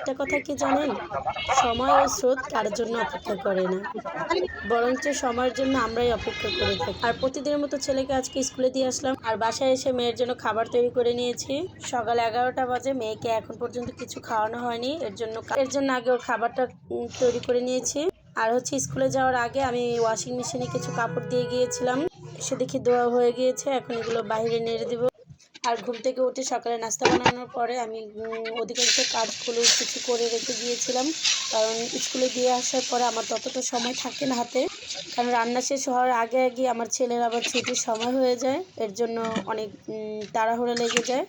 একটা কথা কি জানেন, সময় ও স্রোত কারোর জন্য অপেক্ষা করে না, বরঞ্চ সময়ের জন্য আমরাই অপেক্ষা করে থাকি। আর প্রতিদিনের মতো ছেলেকে আজকে স্কুলে দিয়ে আসলাম, আর বাসায় এসে মেয়ের জন্য খাবার তৈরি করে নিয়েছি। সকাল 11টা বাজে, মেয়েকে এখন পর্যন্ত কিছু খাওয়ানো হয়নি, এর জন্য আগে ওর খাবারটা তৈরি করে নিয়েছি। আর স্কুলে যাওয়ার আগে আমি ওয়াশিং মেশিনে কিছু কাপড় দিয়ে গিয়েছিলাম, সে দেখি ধোয়া হয়ে গিয়েছে, এখন এগুলো বাইরে নেড়ে দিব। আর ঘুম থেকে উঠে সকালে নাস্তা বানানোর পরে আমি অধিকাংশ কাজগুলো কিছু করে রেখে গিয়েছিলাম, কারণ স্কুলে দিয়ে আসার পরে আমার ততটা সময় থাকে না হাতে, কারণ রান্না শেষ হওয়ার আগে আগে আমার ছেলের আবার ছুটির সময় হয়ে যায়, এর জন্য অনেক তাড়াহুড়ো লেগে যায়।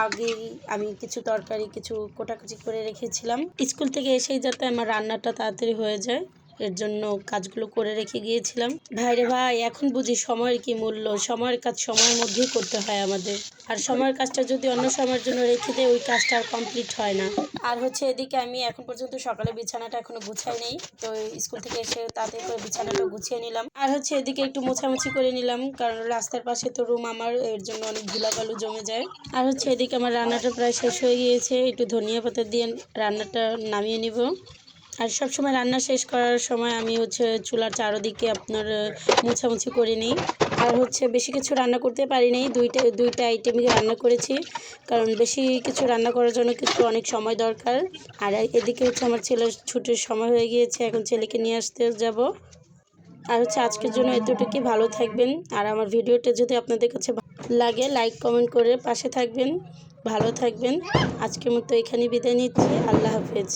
আগেই আমি কিছু তরকারি কিছু কোটাকুচি করে রেখেছিলাম, স্কুল থেকে এসেই যাতে আমার রান্নাটা তাড়াতাড়ি হয়ে যায়, এর জন্য কাজগুলো করে রেখে গিয়েছিলাম। ভাইরে ভাই, এখন বুঝি সময়ের কি মূল্য। সময়ের কাজ সময়ের মধ্যেই করতে হয় আমাদের, আর সময়ের কাজটা যদি অন্য সময়ের জন্য রেখে দেয় ওই কাজটা আর কমপ্লিট হয় না। আর এদিকে আমি এখন পর্যন্ত সকালে বিছানাটা এখনো গুছাই নেই, তো স্কুল থেকে এসে তাতে করে বিছানাটা গুছিয়ে নিলাম। আর এদিকে একটু মোছামুছি করে নিলাম, কারণ রাস্তার পাশে তো রুম আমার, এর জন্য অনেক ধুলাবালু জমে যায়। আর এদিকে আমার রান্নাটা প্রায় শেষ হয়ে গিয়েছে, একটু ধনিয়া পাতা দিয়ে রান্নাটা নামিয়ে নিব। আর সবসময় রান্না শেষ করার সময় আমি চুলার চারদিকে আপনার মোছামুছি করে নিই। আর বেশি কিছু রান্না করতে পারি নাই, দুইটা আইটেমই রান্না করেছি, কারণ বেশি কিছু রান্না করার জন্য কিন্তু অনেক সময় দরকার। আর এদিকে আমার ছেলের ছুটির সময় হয়ে গিয়েছে, এখন ছেলেকে নিয়ে আসতে যাব। আর আজকের জন্য এতটুকুই। ভালো থাকবেন, আর আমার ভিডিওটা যদি আপনাদের কাছে লাগে লাইক কমেন্ট করে পাশে থাকবেন। ভালো থাকবেন। আজকের মতো এখানেই বিদায় নিচ্ছি। আল্লাহ হাফেজ।